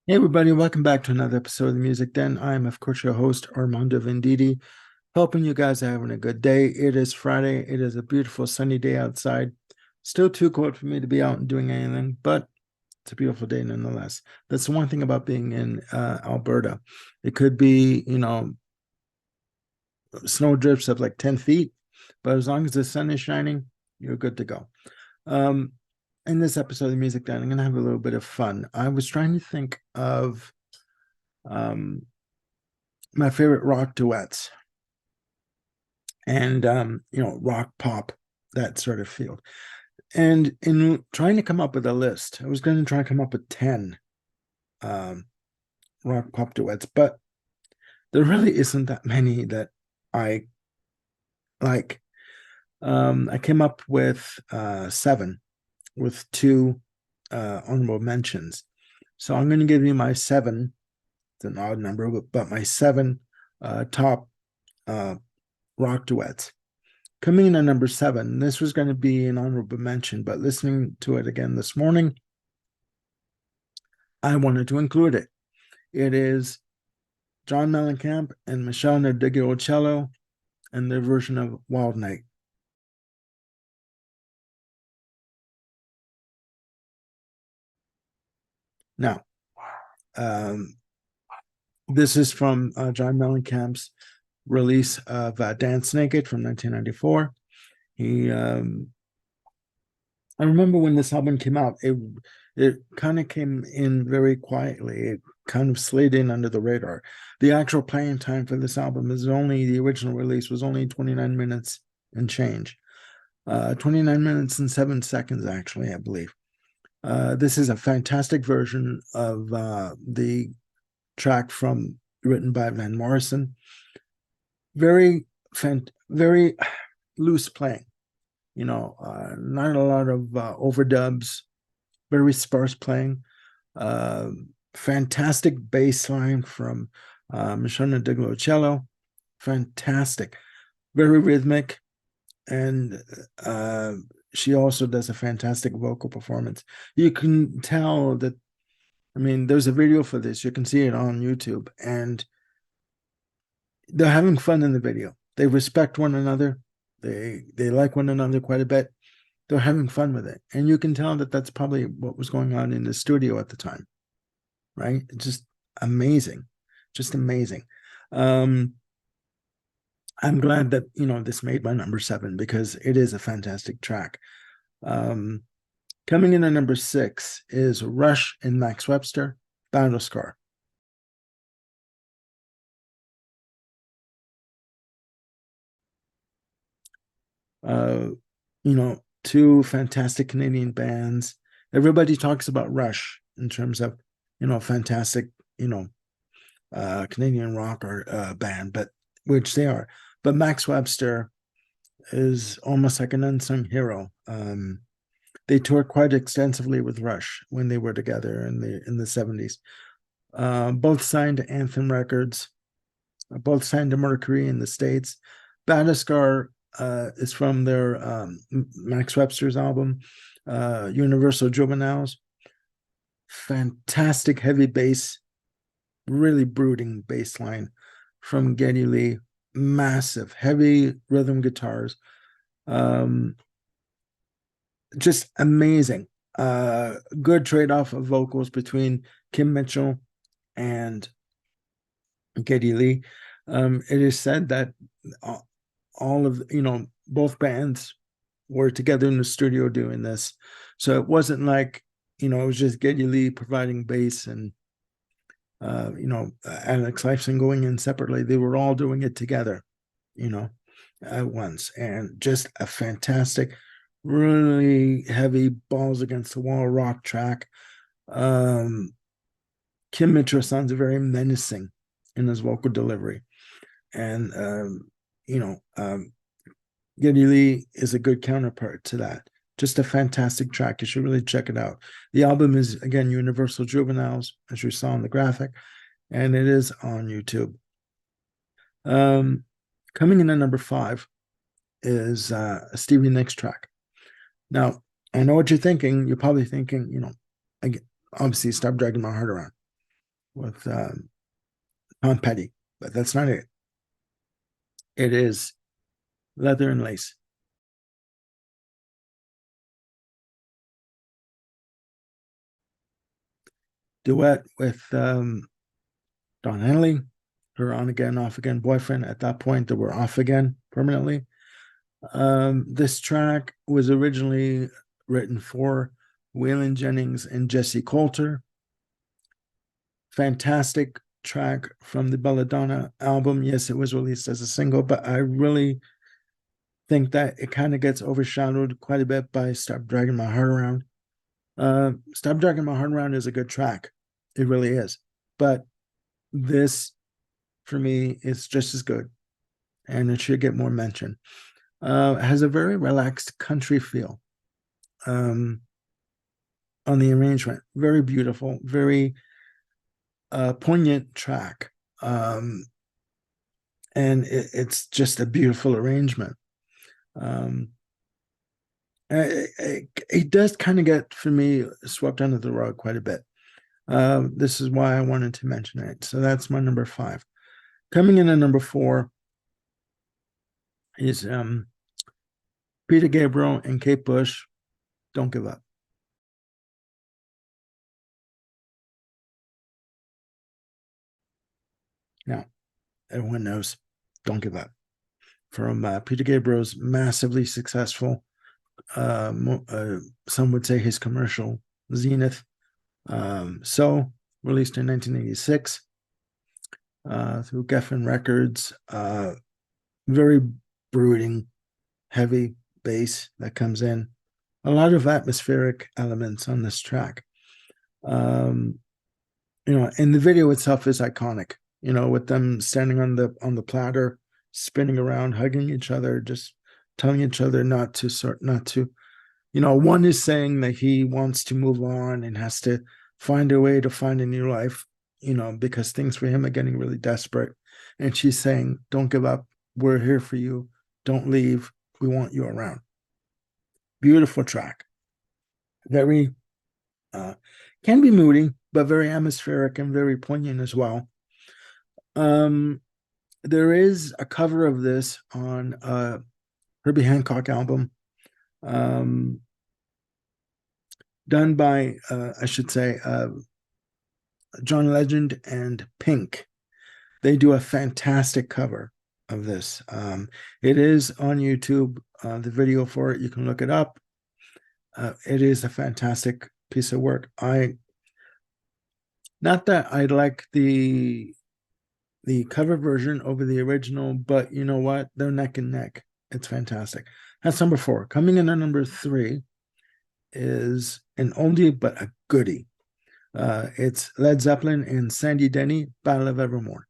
Hey everybody, welcome back to another episode of the Music Den. I'm of course your host Armando Venditti, hoping you guys are having a good day. It is Friday. It is a beautiful sunny day outside. Still too cold for me to be out and doing anything, but it's a beautiful day nonetheless. That's the one thing about being in Alberta. It could be, snow drifts of like 10 feet, but as long as the sun is shining, you're good to go. Um, in this episode of the Music Den, I'm going to have a little bit of fun. I was trying to think of um, my favorite rock duets and rock pop, that sort of field. And in trying to come up with a list, I was going to try and come up with 10 um, rock pop duets, but there really isn't that many that I like. I came up with 7 with 2 honorable mentions. So I'm going to give you my 7. It's an odd number, but my 7 top rock duets. Coming in at number 7, this was going to be an honorable mention, but listening to it again this morning, I wanted to include it. It is John Mellencamp and Michelle Nardiguocello and their version of Wild Night. Now, um, this is from John Mellencamp's release of Dance Naked from 1994. I remember when this album came out, it kind of came in very quietly. It kind of slid in under the radar. The actual playing time for this album is only, the original release was only 29 minutes and change. 29 minutes and 7 seconds, actually, I believe. This is a fantastic version of the track written by Van Morrison. Very loose playing. Not a lot of overdubs, very sparse playing. Fantastic bass line from Michelle Nardiguocello. Fantastic, very rhythmic, and she also does a fantastic vocal performance. You can tell that. I mean, there's a video for this. You can see it on YouTube, and they're having fun in the video. They respect one another. They like one another quite a bit. They're having fun with it, and you can tell that that's probably what was going on in the studio at the time, right? It's just amazing, just amazing. Um, I'm glad that this made my number 7 because it is a fantastic track. Um, Coming in at number 6 is Rush and Max Webster, Battle Scar. Uh, 2 fantastic Canadian bands. Everybody talks about Rush in terms of, fantastic, Canadian rock or band, but which they are. But Max Webster is almost like an unsung hero. They toured quite extensively with Rush when they were together in the 70s. Both signed to Anthem Records, both signed to Mercury in the States. Badaskar is from their Max Webster's album, Universal Juveniles. Fantastic heavy bass, really brooding bass line from Geddy Lee. Massive, heavy rhythm guitars. Um, just amazing. Good trade-off of vocals between Kim Mitchell and Geddy Lee. It is said that all of both bands were together in the studio doing this, so it wasn't like it was just Geddy Lee providing bass and Alex Lifeson going in separately. They were all doing it together, at once, and just a fantastic, really heavy balls against the wall rock track. Um, Kim Mitchell sounds very menacing in his vocal delivery, and Geddy Lee is a good counterpart to that. Just a fantastic track. You should really check it out. The album is, again, Universal Juveniles, as you saw in the graphic, and it is on YouTube. Coming in at number 5 is a Stevie Nicks track. Now, I know what you're thinking. You're probably thinking, obviously, Stop Dragging My Heart Around. with Tom Petty, but that's not it. It is Leather and Lace. Duet with Don Henley, her on again, off again boyfriend. At that point, they were off again permanently. This track was originally written for Waylon Jennings and Jesse Coulter. Fantastic track from the Belladonna album. Yes, it was released as a single, but I really think that it kind of gets overshadowed quite a bit by Stop Dragging My Heart Around. Stop Dragging My Heart Around is a good track. It really is. But this, for me, is just as good. And it should get more mention. It has a very relaxed country feel on the arrangement. Very beautiful, very poignant track. And it's just a beautiful arrangement. It does kind of get, for me, swept under the rug quite a bit. This is why I wanted to mention it. So that's my number 5. Coming in at number 4 is Peter Gabriel and Kate Bush, Don't Give Up. Now, everyone knows Don't Give Up from Peter Gabriel's massively successful, some would say his commercial, Zenith. So, released in 1986 through Geffen Records. Very brooding, heavy bass that comes in. A lot of atmospheric elements on this track. And the video itself is iconic. With them standing on the platter, spinning around, hugging each other, just telling each other not to. One is saying that he wants to move on and has to find a way to find a new life, because things for him are getting really desperate. And she's saying, don't give up. We're here for you. Don't leave. We want you around. Beautiful track. Very, can be moody, but very atmospheric and very poignant as well. There is a cover of this on Herbie Hancock album, done by, I should say, John Legend and Pink. They do a fantastic cover of this. It is on YouTube, the video for it. You can look it up. It is a fantastic piece of work. Not that I like the cover version over the original, but you know what? They're neck and neck. It's fantastic. That's number 4. Coming in at number 3 is an oldie but a goodie. It's Led Zeppelin and Sandy Denny, Battle of Evermore.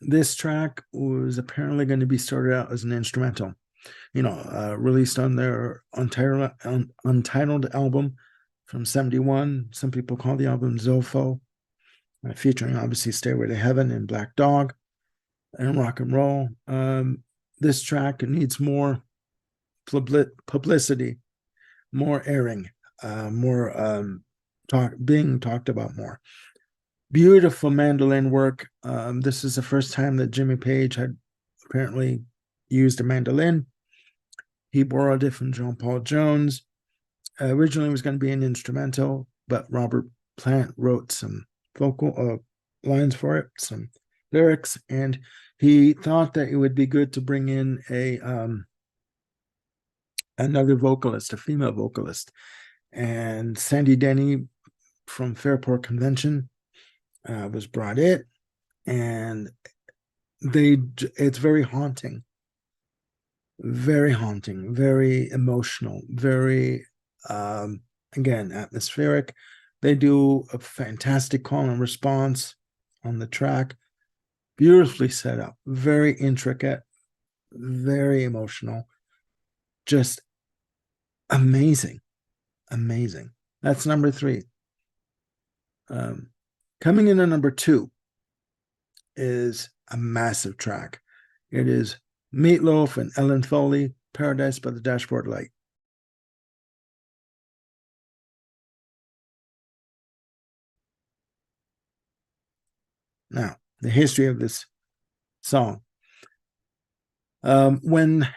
This track was apparently going to be started out as an instrumental, released on their untitled album from 1971. Some people call the album Zofo, featuring obviously Stairway to Heaven and Black Dog and Rock and Roll. This track needs more publicity, more airing, more being talked about more. Beautiful mandolin work. This is the first time that Jimmy Page had apparently used a mandolin. He borrowed it from John Paul Jones. Originally, it was going to be an instrumental, but Robert Plant wrote some vocal lines for it, some lyrics, and he thought that it would be good to bring in another vocalist, a female vocalist. And Sandy Denny from Fairport Convention was brought in, and it's very haunting, very emotional, very again atmospheric. They do a fantastic call and response on the track, beautifully set up, very intricate, very emotional, just amazing. That's number 3. Coming in at number 2 is a massive track. It is Meatloaf and Ellen Foley, Paradise by the Dashboard Light. Now, the history of this song. When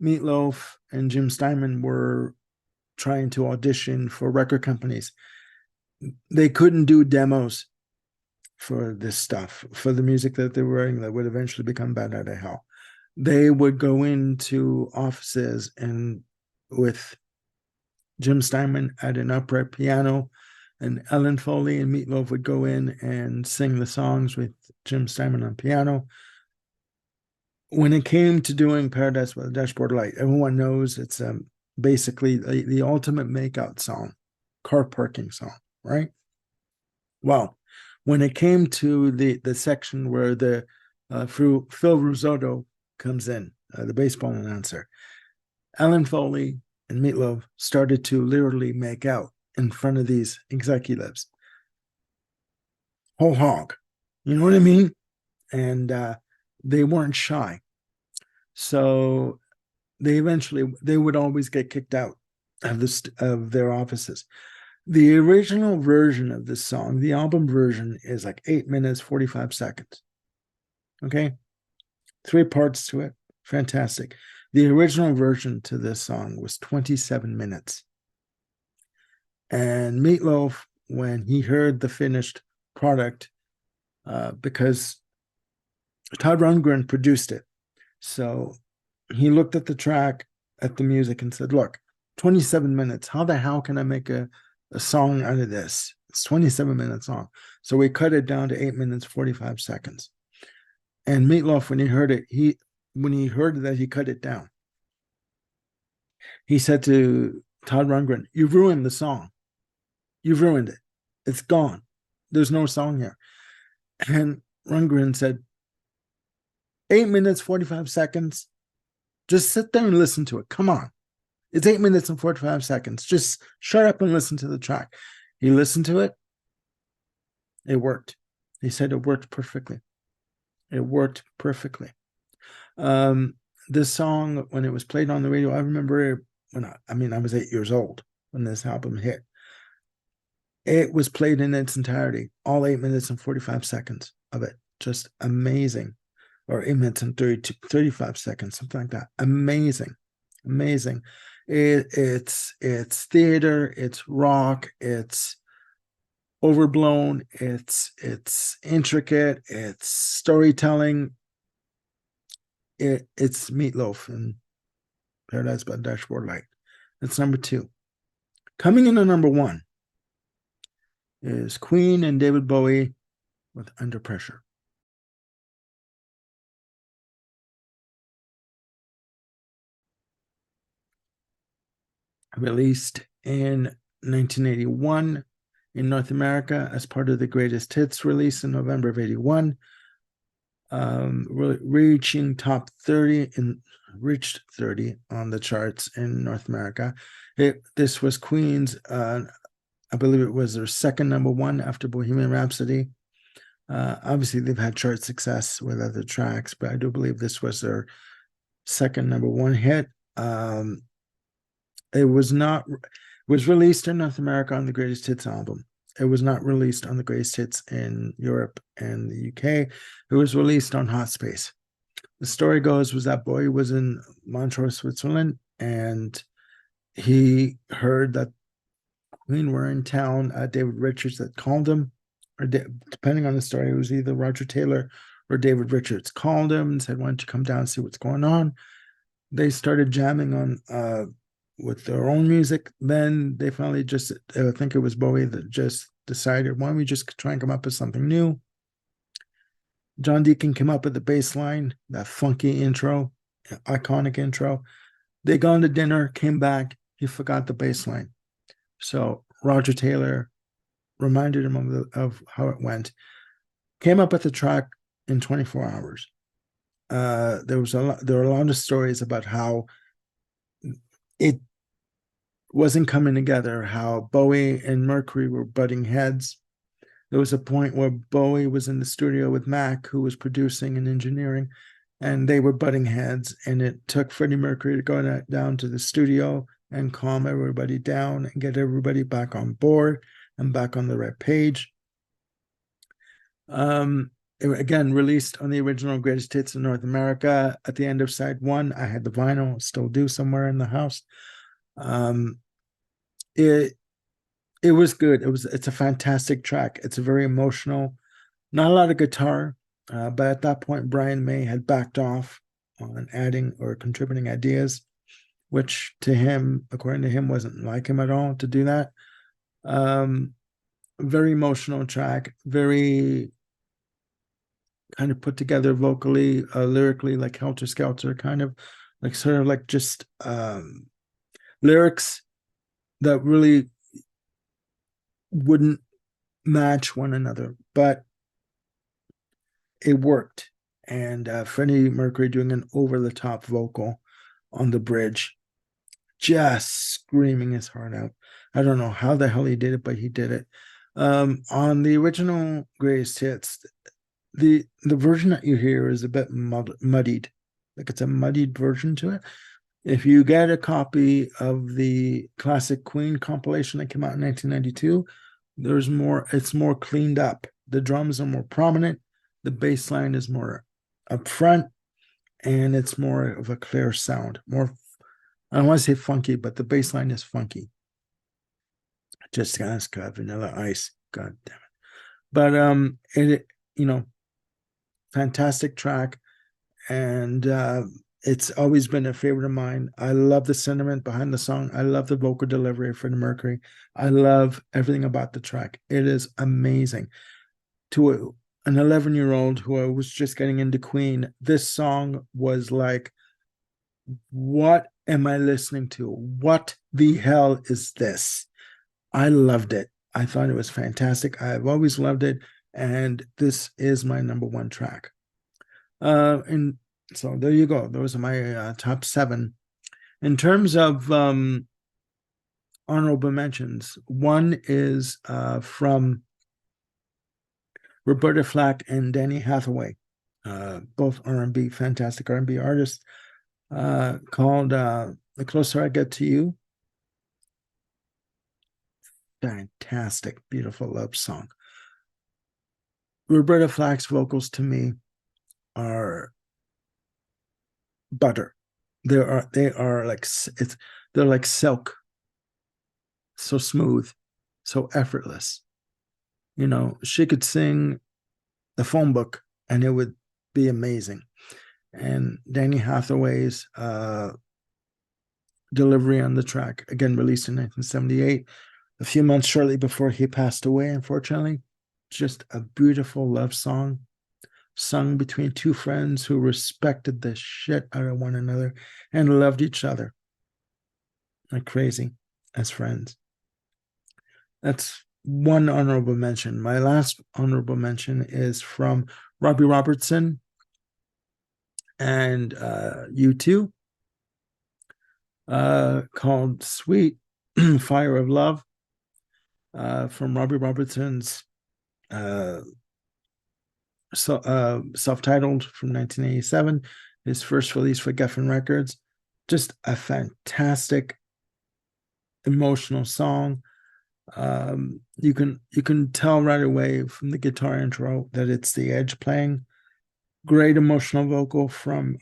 Meatloaf and Jim Steinman were trying to audition for record companies, they couldn't do demos for this stuff, for the music that they were writing that would eventually become Bad Out of Hell. They would go into offices and with Jim Steinman at an upright piano, and Ellen Foley and Meatloaf would go in and sing the songs with Jim Steinman on piano. When it came to doing Paradise by the Dashboard Light, everyone knows it's basically the ultimate makeout song, car parking song, right? Well, when it came to the section where the Phil Risotto comes in, the baseball announcer, Ellen Foley and Meatloaf started to literally make out in front of these executives. Whole hog. You know what I mean? And they weren't shy. So they would always get kicked out of their offices. The original version of this song, the album version, is like 8 minutes, 45 seconds. Okay? 3 parts to it. Fantastic. The original version to this song was 27 minutes. And Meatloaf, when he heard the finished product, because Todd Rundgren produced it, so he looked at the track, at the music, and said, look, 27 minutes, how the hell can I make a song out of this? It's 27 minutes long. So we cut it down to 8 minutes, 45 seconds. And Meatloaf, when he heard it, when he heard that he cut it down, he said to Todd Rundgren, you've ruined the song. You've ruined it. It's gone. There's no song here. And Rundgren said, 8 minutes, 45 seconds. Just sit there and listen to it. Come on. It's 8 minutes and 45 seconds. Just shut up and listen to the track. He listened to it. It worked. He said it worked perfectly. It worked perfectly. This song, when it was played on the radio, I remember when I was 8 years old when this album hit. It was played in its entirety, all 8 minutes and 45 seconds of it. Just amazing. Or 8 minutes and 35 seconds, something like that. Amazing. Amazing. It's theater, it's rock, it's overblown, it's intricate, it's storytelling. It's Meatloaf and Paradise by Dashboard Light. That's number 2. Coming in at number 1 is Queen and David Bowie with Under Pressure. Released in 1981 in North America as part of the Greatest Hits release in November of 81, reaching top 30 and reached 30 on the charts in North America. This was Queen's, I believe it was their second number 1 after Bohemian Rhapsody. Obviously, they've had chart success with other tracks, but I do believe this was their second number 1 hit. It was released in North America on the Greatest Hits album. It was not released on the Greatest Hits in Europe and the UK. It was released on Hot Space. The story goes was that Bowie was in Montreux, Switzerland, and he heard that Queen were in town. David Richards that called him, or depending on the story, it was either Roger Taylor or David Richards called him and said, why don't you come down and see what's going on? They started jamming on with their own music. Then they finally just, I think it was Bowie that just decided, why don't we just try and come up with something new? John Deacon came up with the bass line, that funky intro, iconic intro. They gone to dinner, came back, he forgot the bass line. So Roger Taylor reminded him of how it went, came up with the track in 24 hours. There were a lot of stories about how it wasn't coming together, how Bowie and Mercury were butting heads. There was a point where Bowie was in the studio with Mac, who was producing and engineering, and they were butting heads. And it took Freddie Mercury to go down to the studio and calm everybody down and get everybody back on board and back on the right page. Again, released on the original Greatest Hits in North America at the end of side one. I had the vinyl, still do, somewhere in the house. It it was good. It's a fantastic track. It's a very emotional. Not a lot of guitar, but at that point, Brian May had backed off on adding or contributing ideas, which to him, according to him, wasn't like him at all to do that. Very emotional track, very kind of put together vocally, lyrically, like Helter Skelter, kind of like sort of like just lyrics that really wouldn't match one another, but it worked. And Freddie Mercury doing an over the top vocal on the bridge, just screaming his heart out. I don't know how the hell he did it, but he did it. On the original Greatest Hits, the version that you hear is a bit muddied, like it's a muddied version to it. If you get a copy of the classic Queen compilation that came out in 1992, there's more. It's more cleaned up. The drums are more prominent. The bass line is more up front, and it's more of a clear sound. More, I don't want to say funky, but the bass line is funky. Just ask Vanilla Ice. God damn it! But fantastic track, and it's always been a favorite of mine. I love the sentiment behind the song. I love the vocal delivery of Freddie Mercury. I love everything about the track. It is amazing. To an 11-year-old who was just getting into Queen, this song was like, what am I listening to? What the hell is this? I loved it. I thought it was fantastic. I've always loved it. And this is my number one track. And so there you go. Those are my top 7. In terms of honorable mentions, one is from Roberta Flack and Danny Hathaway, both R&B, fantastic R&B artists, called The Closer I Get to You. Fantastic, beautiful love song. Roberta Flack's vocals to me are butter. They're like silk, so smooth, so effortless. She could sing the phone book and it would be amazing. And Danny Hathaway's delivery on the track, again released in 1978, a few months shortly before he passed away, unfortunately. Just a beautiful love song sung between two friends who respected the shit out of one another and loved each other like crazy as friends. That's one honorable mention. My last honorable mention is from Robbie Robertson and U2, called Sweet Fire of Love, from Robbie Robertson's self-titled from 1987, his first release for Geffen Records. Just a fantastic emotional song. You can tell right away from the guitar intro that it's the Edge playing. Great emotional vocal from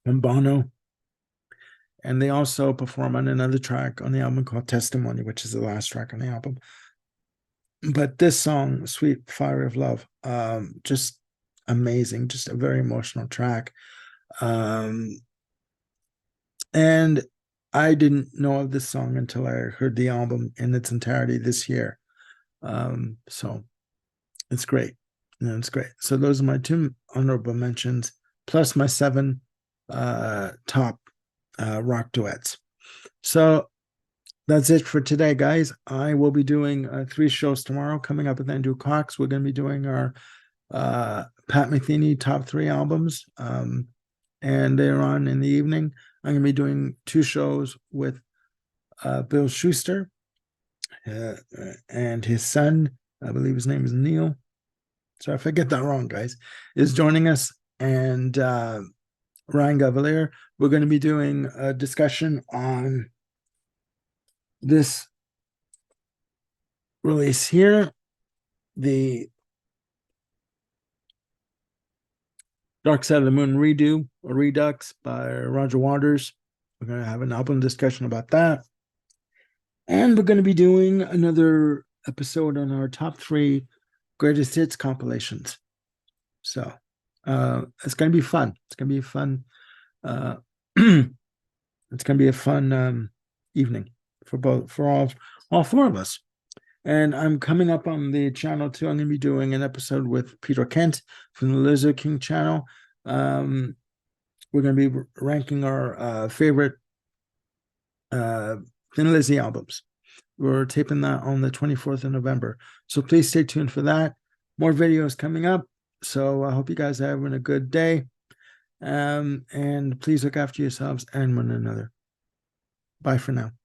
Bono. And they also perform on another track on the album called Testimony, which is the last track on the album. But this song, Sweet Fire of Love, just amazing, just a very emotional track. And I didn't know of this song until I heard the album in its entirety this year. So it's great. It's great. So those are my 2 honorable mentions, plus my 7 top rock duets. So that's it for today, guys. I will be doing 3 shows tomorrow coming up with Andrew Cox. We're going to be doing our Pat Metheny top 3 albums. And later on in the evening, I'm going to be doing 2 shows with Bill Schuster and his son, I believe his name is Neil. So if I get that wrong, guys, is joining us. and Ryan Gavalier. We're going to be doing a discussion on this release here, the Dark Side of the Moon redo or redux by Roger Waters. We're going to have an album discussion about that. And we're going to be doing another episode on our top 3 greatest hits compilations. So it's going to be fun. It's going to be fun. It's going to be a fun evening for all 4 of us. And I'm coming up on the channel too. I'm going to be doing an episode with Peter Kent from the Lizard King channel. We're going to be ranking our favorite Thin Lizzy albums. We're taping that on the 24th of November. So please stay tuned for that. More videos coming up. So I hope you guys are having a good day. And please look after yourselves and one another. Bye for now.